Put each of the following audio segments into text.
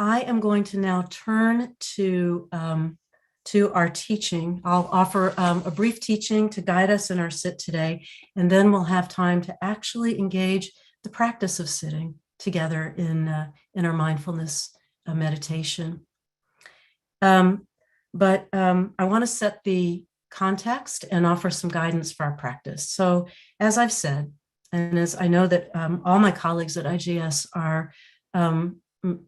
I am going to now turn to our teaching. I'll offer a brief teaching to guide us in our sit today, and then we'll have time to actually engage the practice of sitting together in our mindfulness meditation. But I want to set the context and offer some guidance for our practice. So as I've said, and as I know that all my colleagues at IGS are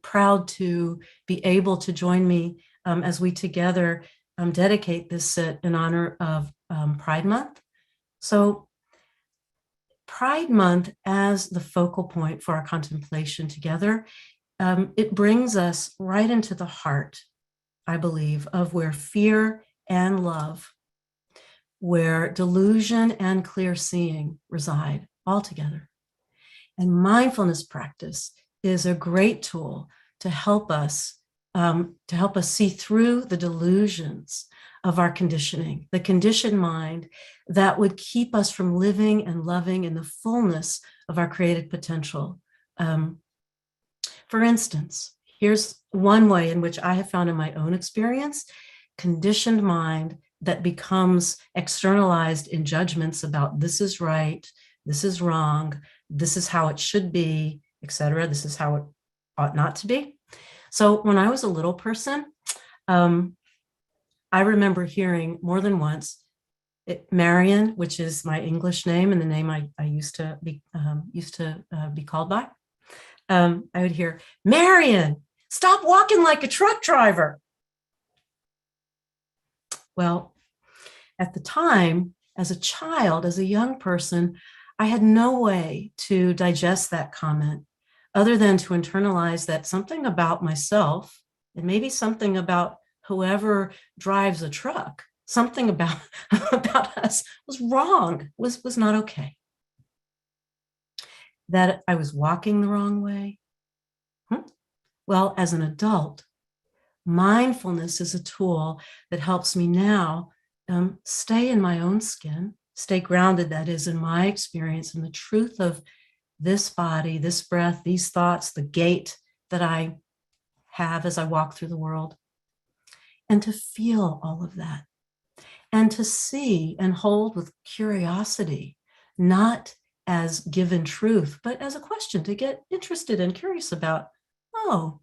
proud to be able to join me as we together dedicate this sit in honor of Pride Month. So Pride Month as the focal point for our contemplation together, it brings us right into the heart, I believe, of where fear and love, where delusion and clear seeing reside all together. And mindfulness practice is a great tool to help us see through the delusions of our conditioning, the conditioned mind that would keep us from living and loving in the fullness of our created potential. For instance, here's one way in which I have found in my own experience, conditioned mind that becomes externalized in judgments about this is right, this is wrong, this is how it should be, etc. This is how it ought not to be. So when I was a little person, I remember hearing more than once, Myriam, which is my English name and the name I used to be called by. I would hear, Myriam, stop walking like a truck driver. Well, at the time, as a child, as a young person, I had no way to digest that comment other than to internalize that something about myself, and maybe something about whoever drives a truck, something about us was wrong, was not okay. That I was walking the wrong way. Well, as an adult, mindfulness is a tool that helps me now stay in my own skin, stay grounded, that is, in my experience and the truth of this body, this breath, these thoughts, the gait that I have as I walk through the world, and to feel all of that, and to see and hold with curiosity, not as given truth, but as a question to get interested and curious about, what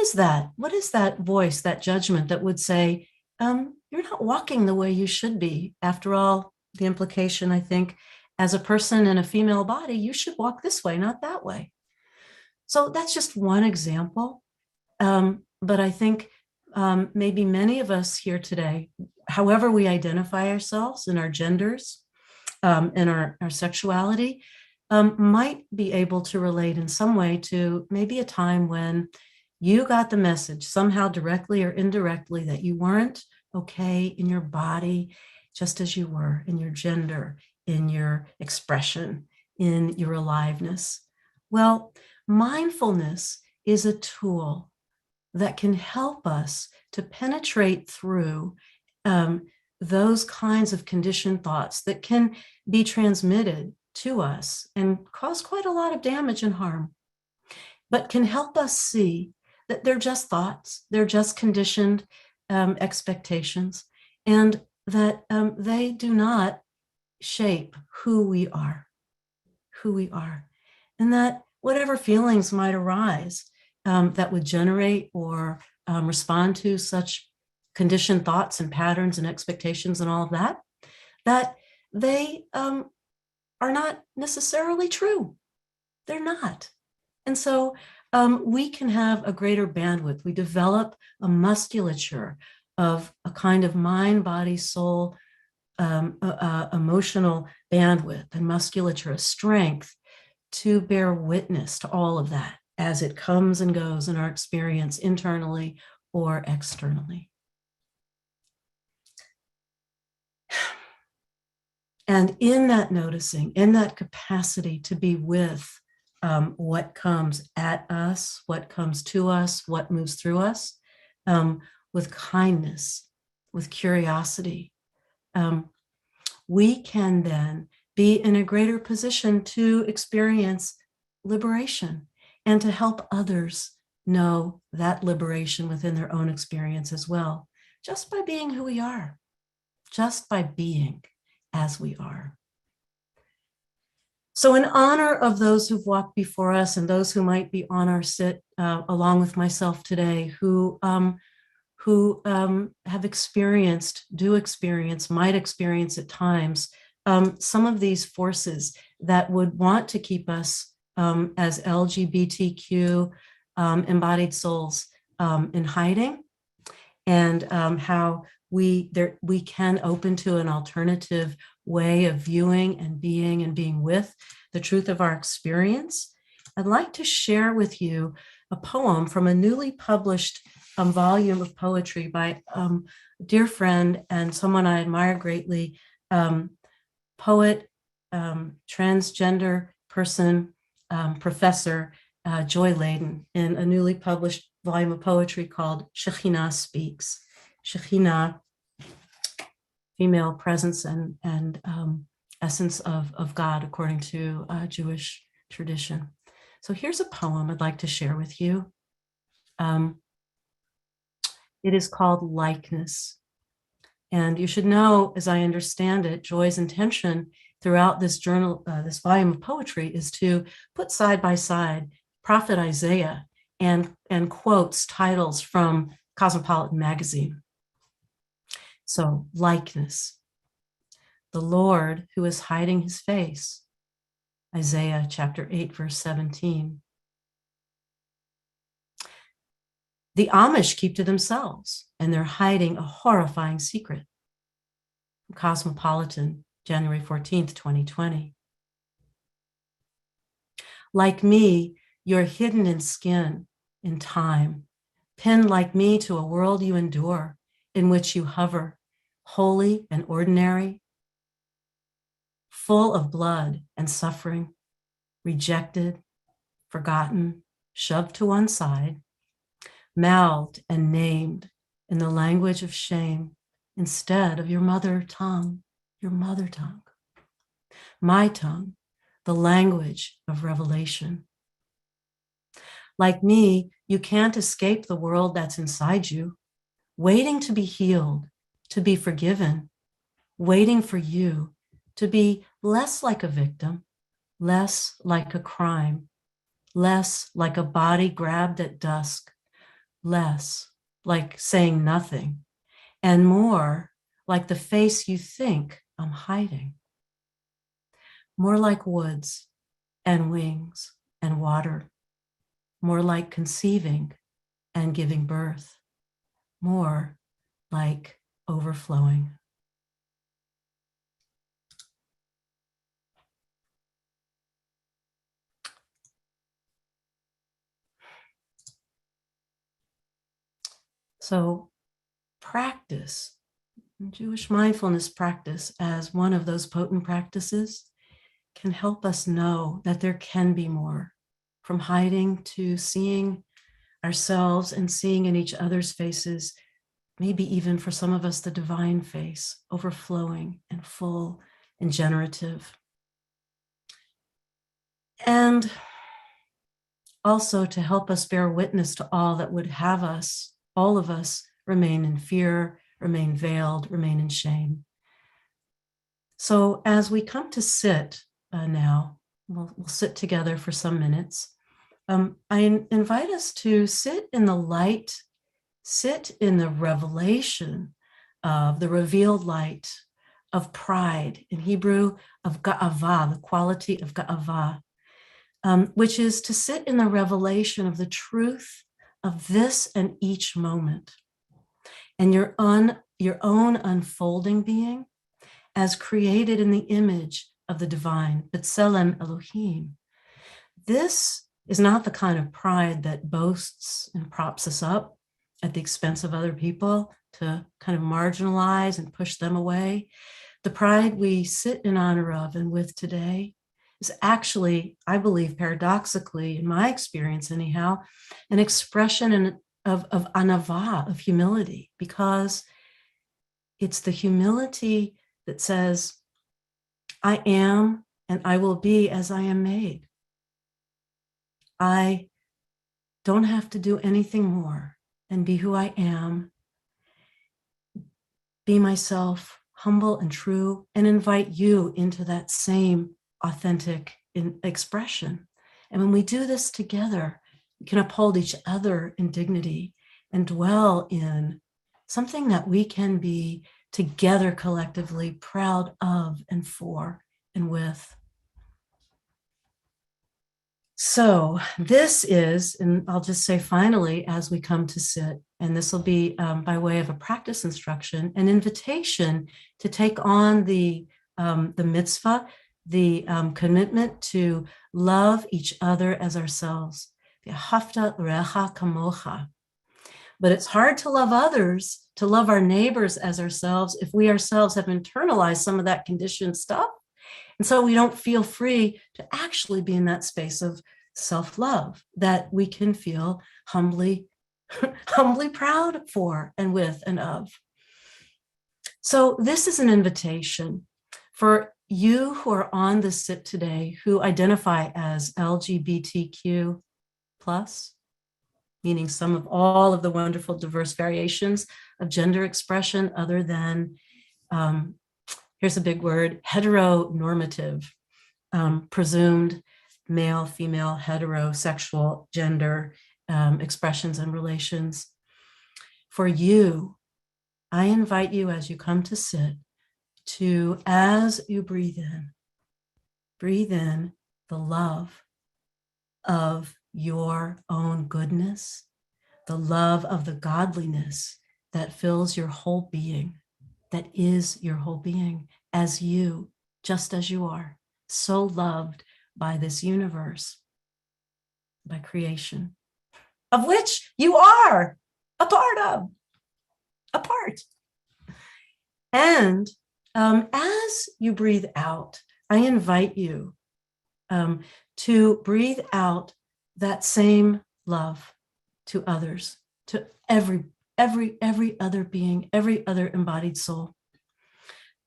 is that? What is that voice, that judgment that would say, you're not walking the way you should be? After all, the implication, I think, as a person in a female body, you should walk this way, not that way. So that's just one example. But I think maybe many of us here today, however we identify ourselves in our genders, in our sexuality, might be able to relate in some way to maybe a time when you got the message somehow directly or indirectly that you weren't okay in your body, just as you were, in your gender, in your expression, in your aliveness. Well, mindfulness is a tool that can help us to penetrate through those kinds of conditioned thoughts that can be transmitted to us and cause quite a lot of damage and harm, but can help us see that they're just thoughts, they're just conditioned expectations, and that they do not shape who we are, and that whatever feelings might arise that would generate or respond to such conditioned thoughts and patterns and expectations and all of that, that they are not necessarily true. They're not. And so we can have a greater bandwidth. We develop a musculature of a kind of mind, body, soul, emotional bandwidth and musculature, a strength to bear witness to all of that as it comes and goes in our experience internally or externally. And in that noticing, in that capacity to be with what comes at us, what comes to us, what moves through us, with kindness, with curiosity, we can then be in a greater position to experience liberation and to help others know that liberation within their own experience as well, just by being who we are, just by being as we are. So in honor of those who've walked before us and those who might be on our sit along with myself today, who have experienced, do experience, might experience at times, some of these forces that would want to keep us as LGBTQ embodied souls in hiding, and how we can open to an alternative way of viewing and being with the truth of our experience. I'd like to share with you a poem from a newly published volume of poetry by a dear friend and someone I admire greatly, poet, transgender person, professor, Joy Layden, in a newly published volume of poetry called Shekhinah Speaks. Shekhinah, female presence and essence of God according to Jewish tradition. So here's a poem I'd like to share with you. It is called Likeness. And you should know, as I understand it, Joy's intention throughout this journal, this volume of poetry, is to put side by side Prophet Isaiah and quotes, titles from Cosmopolitan magazine. So, likeness. The Lord who is hiding his face. Isaiah chapter 8, verse 17. The Amish keep to themselves, and they're hiding a horrifying secret. Cosmopolitan, January 14th, 2020. Like me, you're hidden in skin, in time, pinned like me to a world you endure, in which you hover, holy and ordinary, full of blood and suffering, rejected, forgotten, shoved to one side, mouthed and named in the language of shame instead of your mother tongue, my tongue, the language of revelation. Like me, you can't escape the world that's inside you, waiting to be healed, to be forgiven, waiting for you to be less like a victim, less like a crime, less like a body grabbed at dusk, less like saying nothing, and more like the face you think I'm hiding. More like woods and wings and water, more like conceiving and giving birth, more like overflowing. So practice, Jewish mindfulness practice as one of those potent practices, can help us know that there can be more, from hiding to seeing ourselves and seeing in each other's faces, maybe even for some of us, the divine face, overflowing and full and generative. And also to help us bear witness to all that would have us, all of us, remain in fear, remain veiled, remain in shame. So as we come to sit now, we'll sit together for some minutes. I invite us to sit in the light, sit in the revelation of the revealed light of pride, in Hebrew, of ga'ava, the quality of ga'ava, which is to sit in the revelation of the truth of this and each moment, and your own unfolding being as created in the image of the divine, B'Tselem Elohim. This is not the kind of pride that boasts and props us up at the expense of other people to kind of marginalize and push them away. The pride we sit in honor of and with today is actually, I believe, paradoxically, in my experience anyhow, an expression of anava, of humility, because it's the humility that says, I am and I will be as I am made. I don't have to do anything more than be who I am, be myself, humble and true, and invite you into that same authentic expression. And when we do this together, we can uphold each other in dignity and dwell in something that we can be together collectively proud of and for and with. So this is, and I'll just say finally, as we come to sit, and this will be by way of a practice instruction, an invitation to take on the mitzvah, the commitment to love each other as ourselves. V'ahavta l'reacha kamocha. But it's hard to love others, to love our neighbors as ourselves, if we ourselves have internalized some of that conditioned stuff. And so we don't feel free to actually be in that space of self-love that we can feel humbly proud for and with and of. So this is an invitation for you who are on the sit today who identify as LGBTQ+, meaning some of all of the wonderful diverse variations of gender expression other than, here's a big word, heteronormative, presumed male, female, heterosexual gender expressions and relations. For you, I invite you as you come to sit to, as you breathe in the love of your own goodness, the love of the godliness that fills your whole being, that is your whole being, as you, just as you are, so loved by this universe, by creation, of which you are a part of, a part. And as you breathe out, I invite you to breathe out that same love to others, to every other being, every other embodied soul.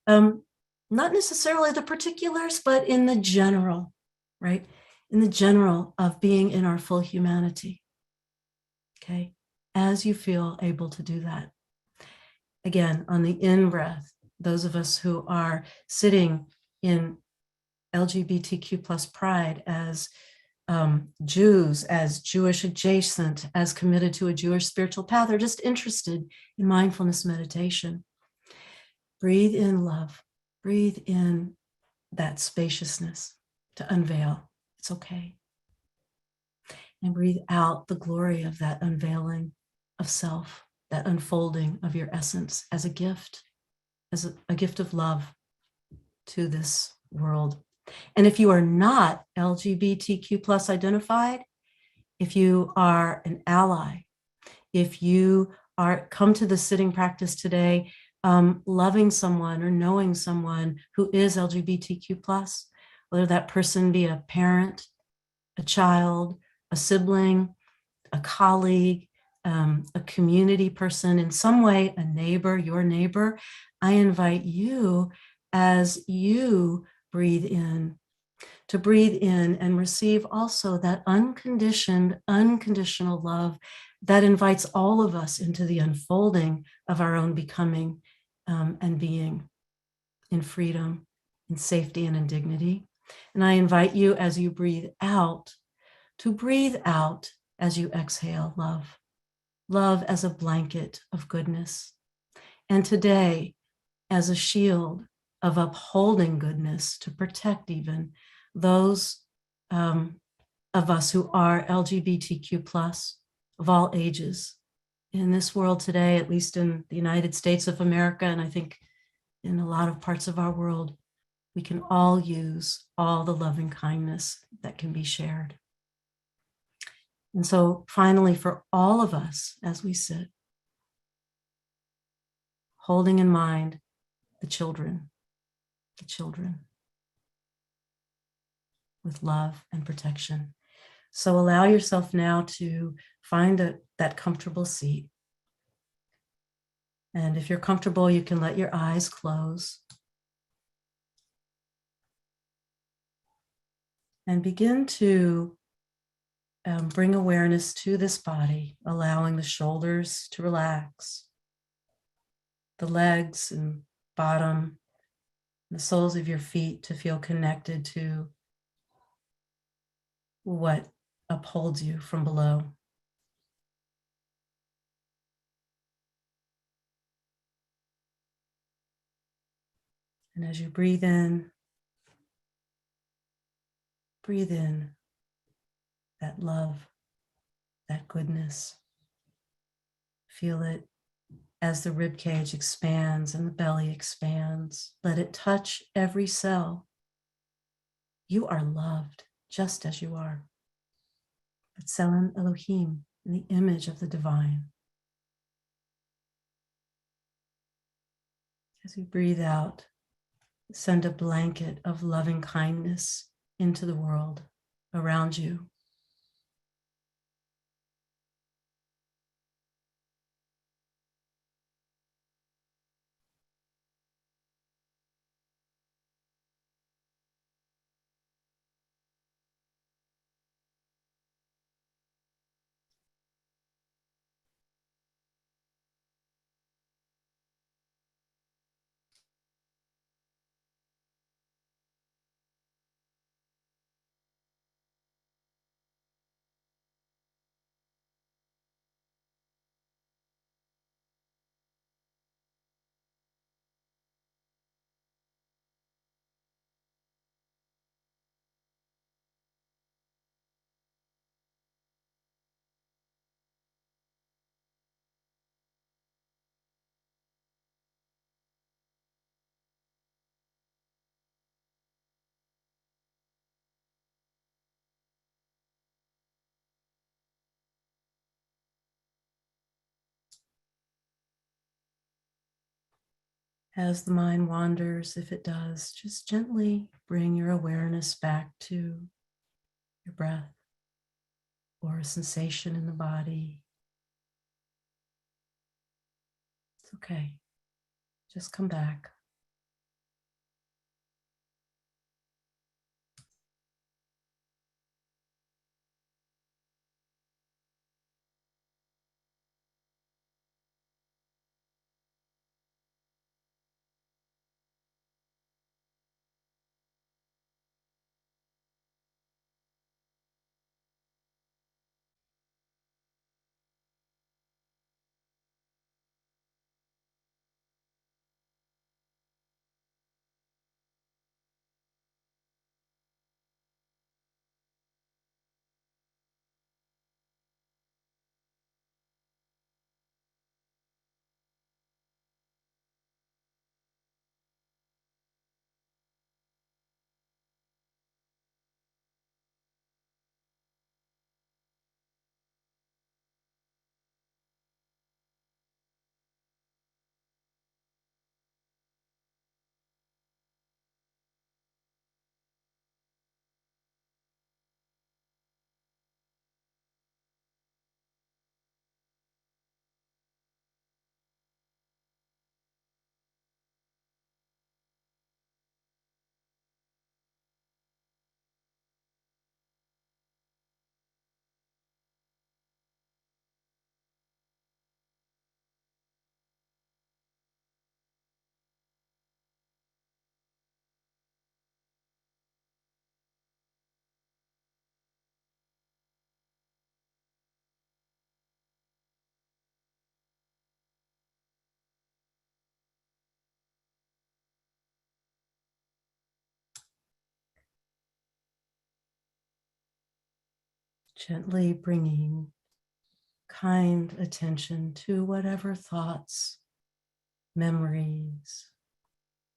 Not necessarily the particulars, but in the general, right? In the general of being in our full humanity. Okay, as you feel able to do that. Again, on the in-breath, those of us who are sitting in LGBTQ plus pride as Jews, as Jewish adjacent, as committed to a Jewish spiritual path, or just interested in mindfulness meditation. Breathe in love, breathe in that spaciousness to unveil. It's okay. And breathe out the glory of that unveiling of self, that unfolding of your essence as a gift, as a gift of love to this world. And if you are not LGBTQ plus identified, if you are an ally, if you are come to the sitting practice today, loving someone or knowing someone who is LGBTQ plus, whether that person be a parent, a child, a sibling, a colleague, a community person, in some way, a neighbor, your neighbor, I invite you as you breathe in, to breathe in and receive also that unconditioned, unconditional love that invites all of us into the unfolding of our own becoming and being in freedom, in safety, and in dignity. And I invite you as you breathe out to breathe out as you exhale love, love as a blanket of goodness. And today, as a shield of upholding goodness to protect even those of us who are LGBTQ plus of all ages in this world today, at least in the United States of America, and I think in a lot of parts of our world, we can all use all the loving kindness that can be shared. And so finally, for all of us, as we sit, holding in mind the children with love and protection. So allow yourself now to find that comfortable seat. And if you're comfortable, you can let your eyes close. And begin to bring awareness to this body, allowing the shoulders to relax, the legs and bottom, the soles of your feet to feel connected to what upholds you from below. And as you breathe in that love, that goodness. Feel it as the rib cage expands and the belly expands. Let it touch every cell. You are loved just as you are. B'Tselem Elohim, in the image of the divine. As you breathe out, send a blanket of loving kindness into the world around you. As the mind wanders, if it does, just gently bring your awareness back to your breath or a sensation in the body. It's okay. Just come back. Gently bringing kind attention to whatever thoughts, memories,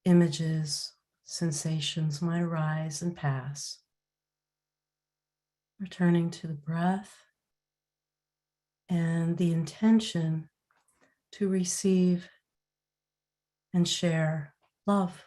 images, sensations might arise and pass. Returning to the breath and the intention to receive and share love.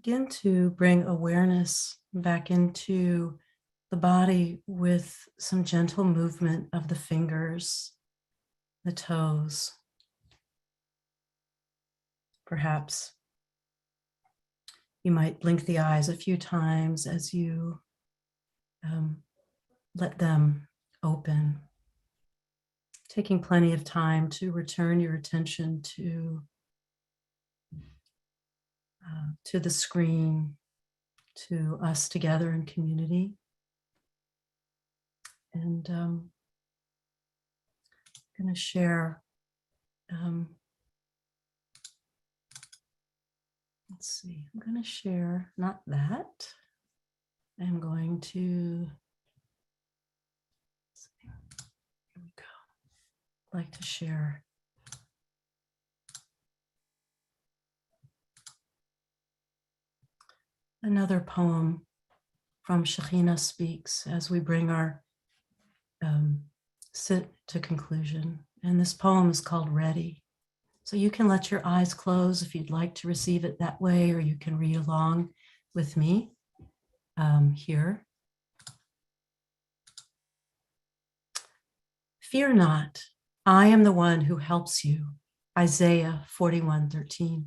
begin to bring awareness back into the body with some gentle movement of the fingers, the toes. Perhaps you might blink the eyes a few times as you let them open, taking plenty of time to return your attention to the screen, to us together in community. And I'm going to share, let's see, I'm going to share, not that. I'm going to, here we go. I'd like to share another poem from Shekhinah Speaks as we bring our sit to conclusion. And this poem is called Ready. So you can let your eyes close if you'd like to receive it that way, or you can read along with me here. Fear not, I am the one who helps you. Isaiah 41:13.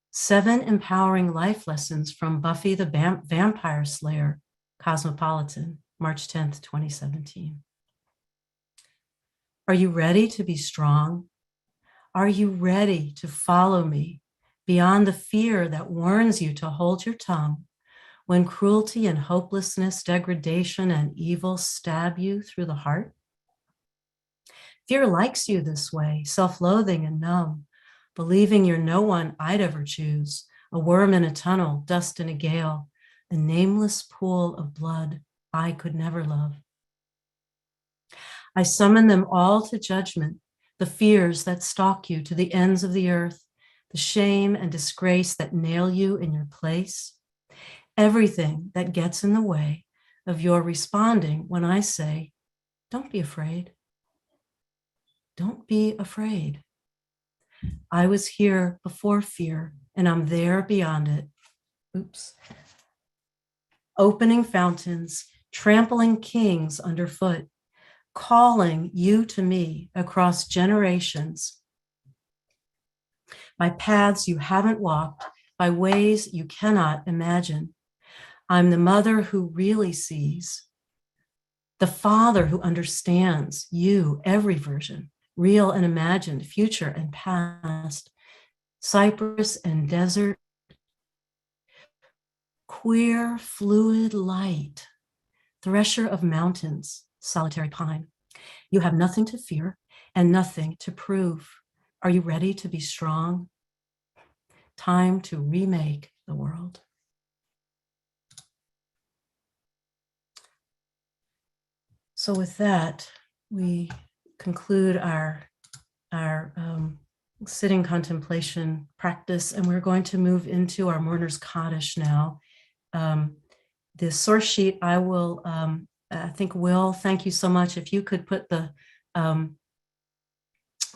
7 empowering life lessons from Buffy the Vampire Slayer, Cosmopolitan, March 10th, 2017. Are you ready to be strong? Are you ready to follow me beyond the fear that warns you to hold your tongue when cruelty and hopelessness, degradation and evil stab you through the heart? Fear likes you this way, self-loathing and numb, believing you're no one I'd ever choose, a worm in a tunnel, dust in a gale, a nameless pool of blood I could never love. I summon them all to judgment, the fears that stalk you to the ends of the earth, the shame and disgrace that nail you in your place, everything that gets in the way of your responding when I say, don't be afraid. Don't be afraid. I was here before fear, and I'm there beyond it. Oops. Opening fountains, trampling kings underfoot, calling you to me across generations, by paths you haven't walked, by ways you cannot imagine. I'm the mother who really sees, the father who understands you, every version, real and imagined, future and past, cypress and desert, queer, fluid light, thresher of mountains, solitary pine. You have nothing to fear and nothing to prove. Are you ready to be strong? Time to remake the world. So with that, we conclude our sitting contemplation practice, and we're going to move into our mourner's Kaddish now. The source sheet, I will, I think, Will, thank you so much. If you could put the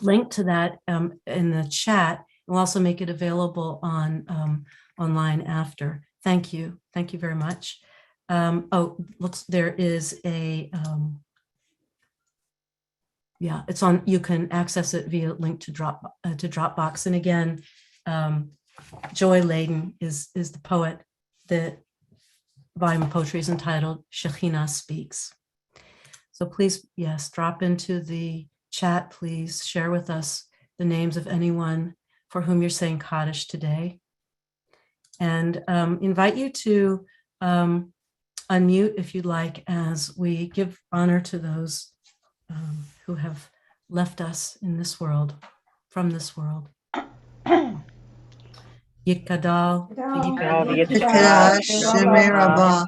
link to that in the chat, we'll also make it available on online after. Thank you very much. Oh, looks, there is a, yeah, it's on, you can access it via link to Dropbox. And again, Joy Layden is the poet. The volume of poetry is entitled Shekhinah Speaks. So please, yes, drop into the chat, please share with us the names of anyone for whom you're saying Kaddish today. And invite you to unmute if you'd like, as we give honor to those who have left us in this world, from this world. Yikadal, Yikadal, Shemi Rabba,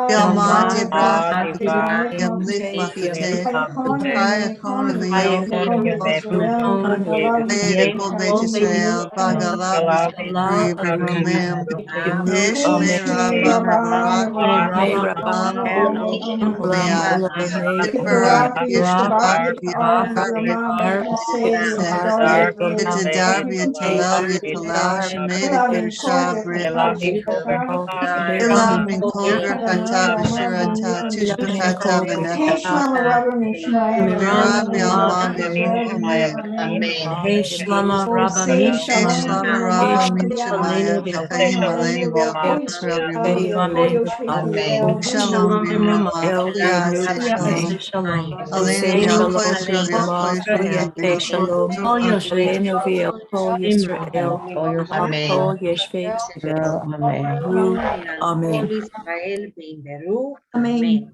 Yalma Dibra, Yamlit Makate, Chaya Kona V'Yom Kol, Veda Kol Beit Yisrael, Bagalav V'Shri V'Romem, Shemi Rabba Barak, Leah, Yipara, Yishtabak, Yidar, Yitadar, V'Yatalel, V'Yatalal, Shemei Shabrit, Ila Minkover Kata Bishirata Tishbakata Vanefesh, Rabbi Alma Bimu Amen. Hey Shlama Rabba Mishamaya. Shlama Rabba Michamaya Vikaim Aleni Vyakot Rabbi Amen. Shalom Bimrama Kuyase Shalom Shalom. Aleni Vyakot Rabbi Akot Rabbi Akot All Yoshvei. Israel, Amen. Amen. Amen.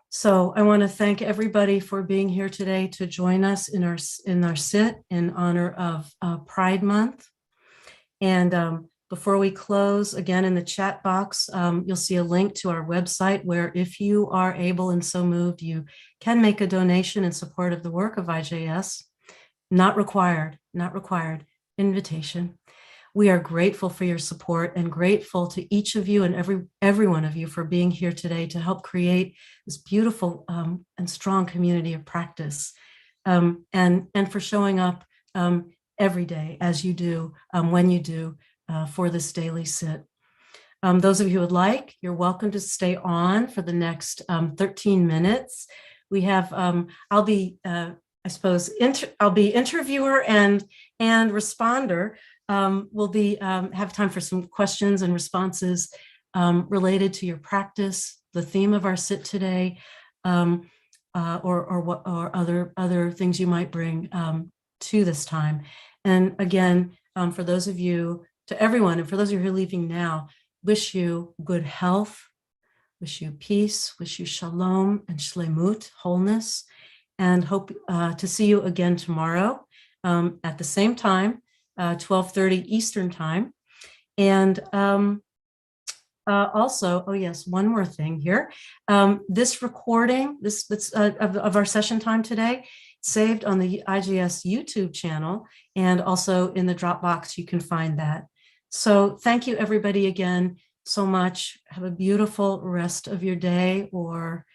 So I want to thank everybody for being here today to join us in our sit in honor of Pride Month. And before we close, again, in the chat box, you'll see a link to our website where if you are able and so moved, you can make a donation in support of the work of IJS. Not required, invitation. We are grateful for your support and grateful to each of you and every one of you for being here today to help create this beautiful and strong community of practice, and for showing up every day as you do, when you do, for this daily sit. Those of you who would like, you're welcome to stay on for the next 13 minutes. We have, I'll be interviewer and responder. We'll have time for some questions and responses related to your practice, the theme of our sit today, or other things you might bring to this time. And again, for those of you, to everyone, and for those of you who are leaving now, wish you good health, wish you peace, wish you shalom and shlemut, wholeness, and hope to see you again tomorrow at the same time, 12:30 Eastern time. And also, oh yes, one more thing here. This recording, of our session time today, saved on the IGS YouTube channel, and also in the Dropbox, you can find that. So thank you everybody again so much. Have a beautiful rest of your day or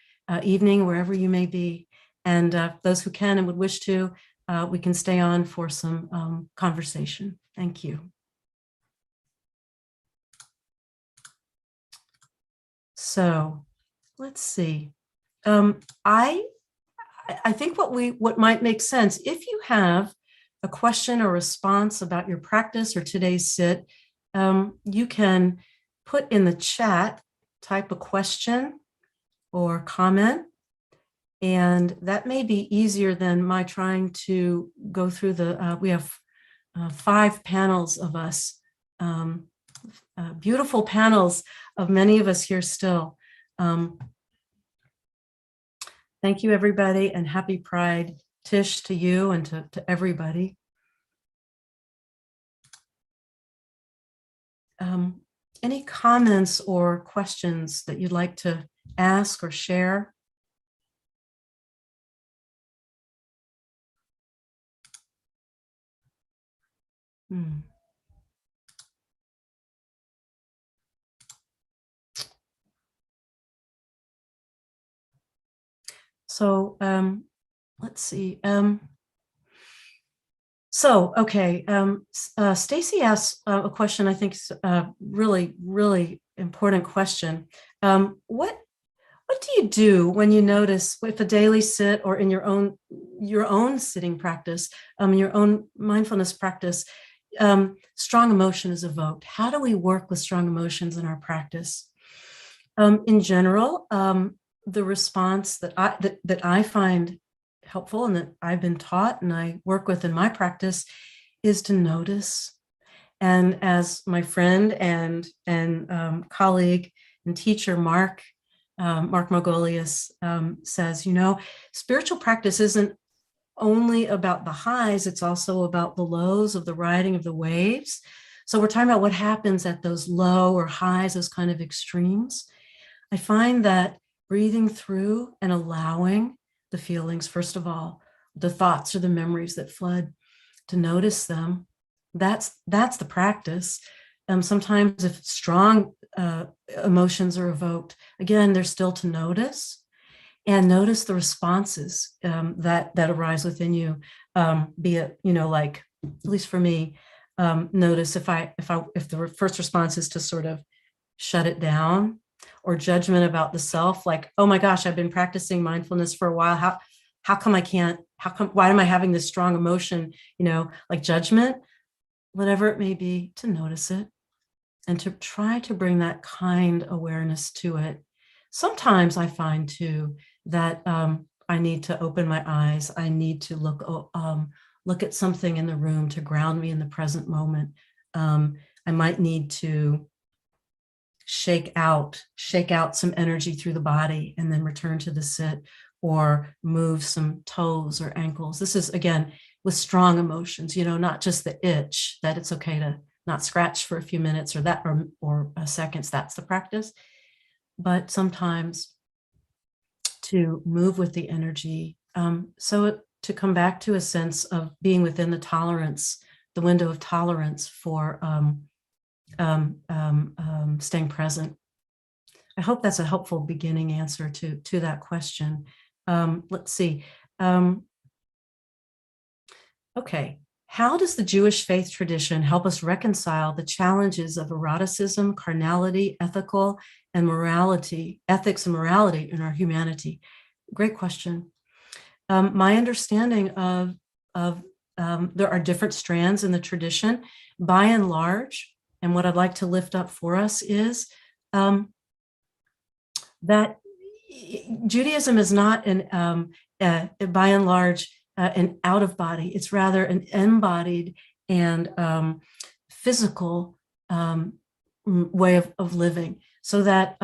evening, wherever you may be. And those who can and would wish to, we can stay on for some conversation. Thank you. So let's see. I think what might make sense, if you have a question or response about your practice or today's sit, you can put in the chat, type a question or comment, and that may be easier than my trying to go through we have 5 panels of us, beautiful panels of many of us here still. Thank you, everybody, and happy Pride. Tish, to you and to everybody. Any comments or questions that you'd like to ask or share? So let's see. Stacy asked a question I think is a really, really important question. What do you do when you notice, if a daily sit or in your own sitting practice, your own mindfulness practice, strong emotion is evoked? How do we work with strong emotions in our practice? In general, the response that I find helpful and that I've been taught and I work with in my practice is to notice. And as my friend and colleague and teacher Mark Margolius says, spiritual practice isn't only about the highs, it's also about the lows of the riding of the waves. So we're talking about what happens at those low or highs, those kind of extremes. I find that breathing through and allowing the feelings, first of all, the thoughts or the memories that flood, to notice them, that's the practice. Sometimes if strong emotions are evoked, again, they're still to notice, and notice the responses that arise within you, be it, like at least for me, notice if the first response is to sort of shut it down, or judgment about the self, like, oh my gosh, I've been practicing mindfulness for a while. How come I can't, why am I having this strong emotion, like judgment, whatever it may be, to notice it and to try to bring that kind awareness to it. Sometimes I find too that I need to open my eyes. I need to look at something in the room to ground me in the present moment. I might need to shake out some energy through the body and then return to the sit, or move some toes or ankles. This is, again, with strong emotions, not just the itch that it's okay to not scratch for a few minutes or seconds. That's the practice. But sometimes to move with the energy. So to come back to a sense of being within the window of tolerance for staying present. I hope that's a helpful beginning answer to that question. Let's see. Okay. How does the Jewish faith tradition help us reconcile the challenges of eroticism, carnality, ethics and morality in our humanity? Great question. My understanding of there are different strands in the tradition, by and large. And what I'd like to lift up for us is that Judaism is not by and large an out of body. It's rather an embodied and physical way of living, so that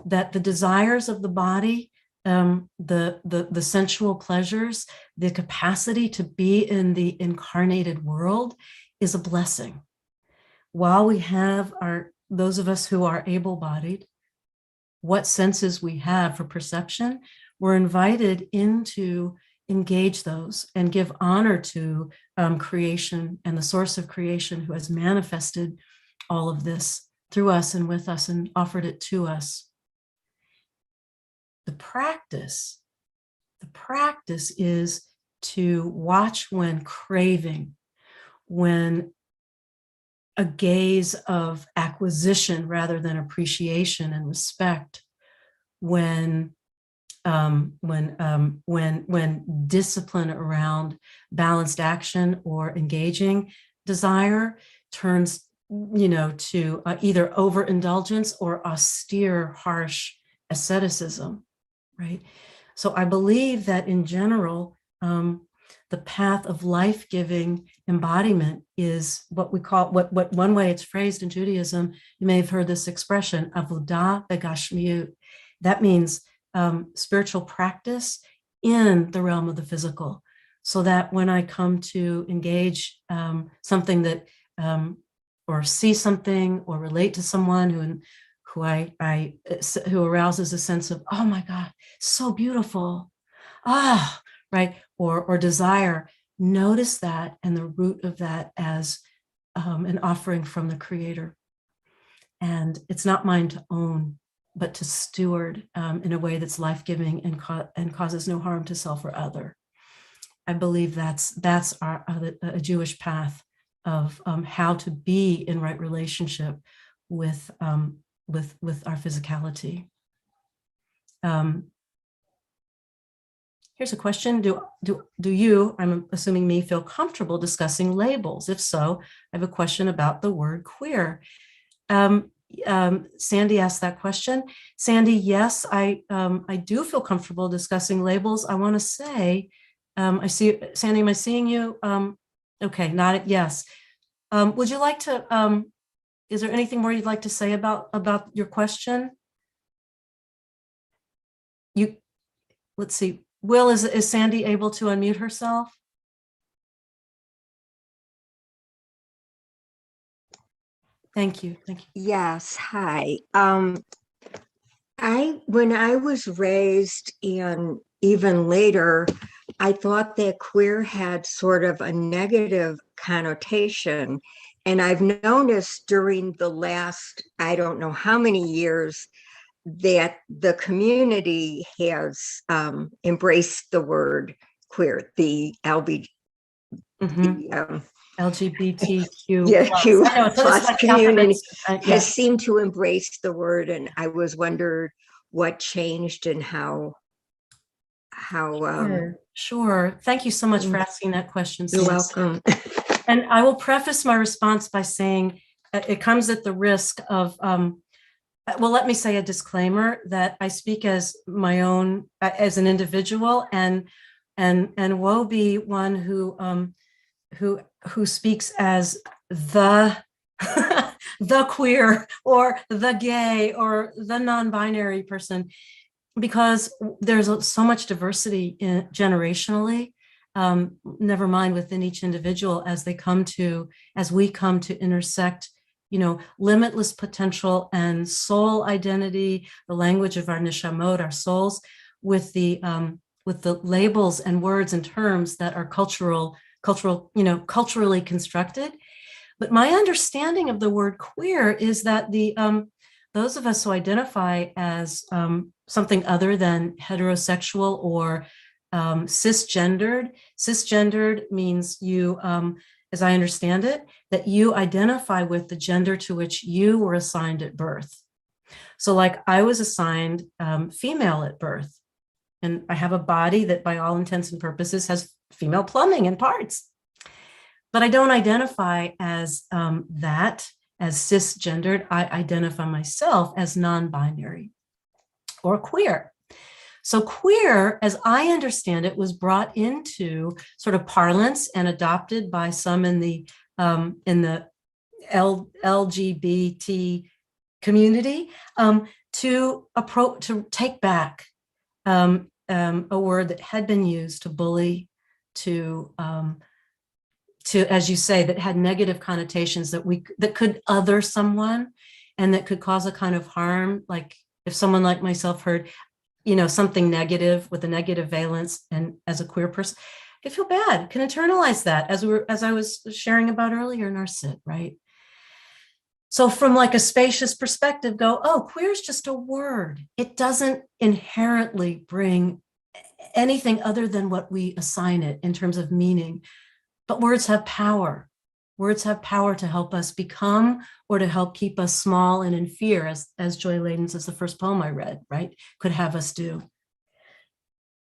that the desires of the body, the sensual pleasures, the capacity to be in the incarnated world is a blessing. While we have those of us who are able-bodied, what senses we have for perception, we're invited in to engage those and give honor to creation and the source of creation who has manifested all of this through us and with us and offered it to us. The practice is to watch when craving, when a gaze of acquisition rather than appreciation and respect, when discipline around balanced action or engaging desire turns, to either overindulgence or austere, harsh asceticism, right? So I believe that in general, the path of life-giving embodiment is what we call, what one way it's phrased in Judaism, you may have heard this expression, avodah begashmiut. That means spiritual practice in the realm of the physical, so that when I come to engage something that, or see something or relate to someone who arouses a sense of, oh my God, so beautiful, right? Or desire, notice that and the root of that as an offering from the Creator. And it's not mine to own, but to steward in a way that's life-giving and causes no harm to self or other. I believe that's a Jewish path of how to be in right relationship with our physicality. Here's a question. Do you, I'm assuming me, feel comfortable discussing labels? If so, I have a question about the word queer. Sandy asked that question. Sandy, yes, I do feel comfortable discussing labels. I want to say, I see, Sandy, am I seeing you? Okay, not yes. Would you like to, is there anything more you'd like to say about your question? Let's see. Will, is Sandy able to unmute herself? Thank you. Thank you. Yes. Hi. When I was raised and even later, I thought that queer had sort of a negative connotation. And I've noticed during the last, I don't know how many years, that the community has embraced the word queer, the Mhm. the LGBTQ yeah, plus. Q I know, so it's plus like community alphabets. has seemed to embrace the word, and I was wondered what changed and how Sure. Thank you so much for asking that question, you're Sam. welcome. And I will preface my response by saying it comes at the risk of, well, let me say a disclaimer that I speak as my own, as an individual, and woe be one who speaks as the the queer or the gay or the non-binary person, because there's so much diversity generationally, never mind within each individual as we come to intersect, limitless potential and soul identity, the language of our nishamot, our souls, with the labels and words and terms that are culturally constructed. But my understanding of the word queer is that those of us who identify as something other than heterosexual or cisgendered means you, as I understand it, that you identify with the gender to which you were assigned at birth. So like I was assigned female at birth, and I have a body that by all intents and purposes has female plumbing and parts. But I don't identify as as cisgendered. I identify myself as non-binary or queer. So queer, as I understand it, was brought into sort of parlance and adopted by some in the LGBT community to take back a word that had been used to bully, to, as you say, that had negative connotations that could other someone and that could cause a kind of harm. Like if someone like myself heard, something negative with a negative valence, and as a queer person, I feel bad, can internalize that, as I was sharing about earlier in our sit, right? So from like a spacious perspective, go, oh, queer is just a word. It doesn't inherently bring anything other than what we assign it in terms of meaning. But words have power. Words have power to help us become or to help keep us small and in fear, as Joy Ladin says, the first poem I read, right, could have us do.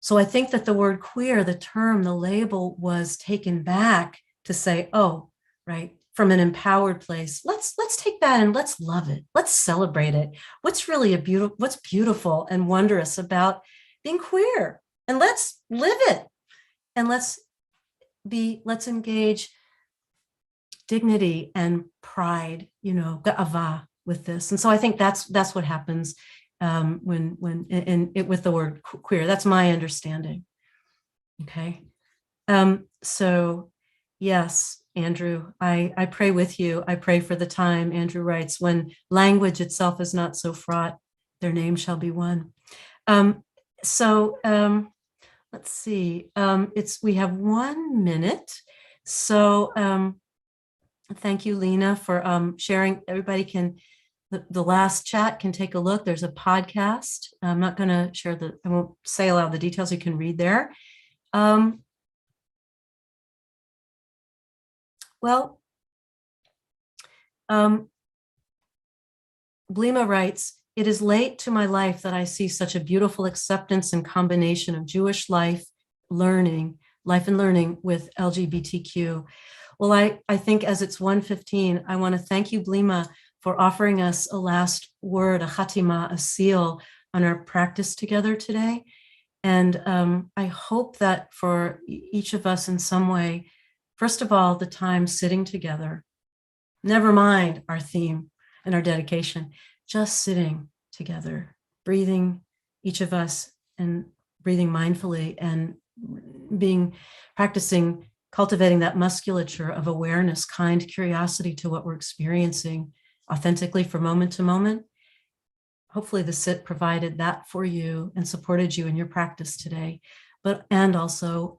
So I think that the word queer, the term, the label was taken back to say, oh, right, from an empowered place, let's take that and let's love it. Let's celebrate it. What's beautiful and wondrous about being queer? And let's live it. And let's engage dignity and pride, ga'ava with this. And so I think that's what happens with the word queer. That's my understanding. Okay. So yes, Andrew, I pray with you. I pray for the time. Andrew writes, when language itself is not so fraught, their name shall be one. Let's see. We have 1 minute. So thank you, Lena, for sharing. Everybody can, the last chat can take a look. There's a podcast. I'm not going to share I won't say aloud the details. You can read there. Blima writes, it is late to my life that I see such a beautiful acceptance and combination of Jewish life and learning with LGBTQ. Well, I think as it's 1:15, I want to thank you, Blima, for offering us a last word, a chatima, a seal on our practice together today. And I hope that for each of us in some way, first of all, the time sitting together, never mind our theme and our dedication, just sitting together, breathing, each of us, and breathing mindfully and practicing cultivating that musculature of awareness, kind curiosity to what we're experiencing authentically from moment to moment. Hopefully the sit provided that for you and supported you in your practice today. And also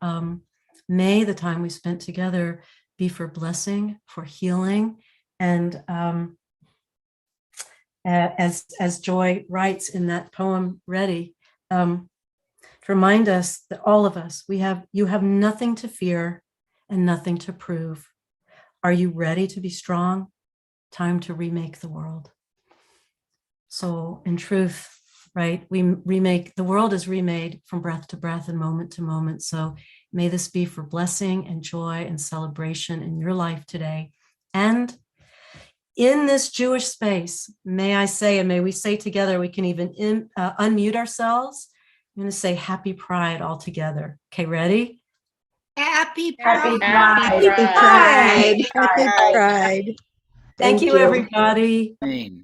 may the time we spent together be for blessing, for healing, and as Joy writes in that poem, Ready, to remind us that all of us, you have nothing to fear and nothing to prove. Are you ready to be strong? Time to remake the world. So in truth, right, the world is remade from breath to breath and moment to moment. So may this be for blessing and joy and celebration in your life today. And in this Jewish space, may I say, and may we say together, we can even unmute ourselves. I'm going to say happy pride all together. Okay, ready? Happy Happy Pride. Pride. Pride. Happy Pride. Thank you, everybody. Amen.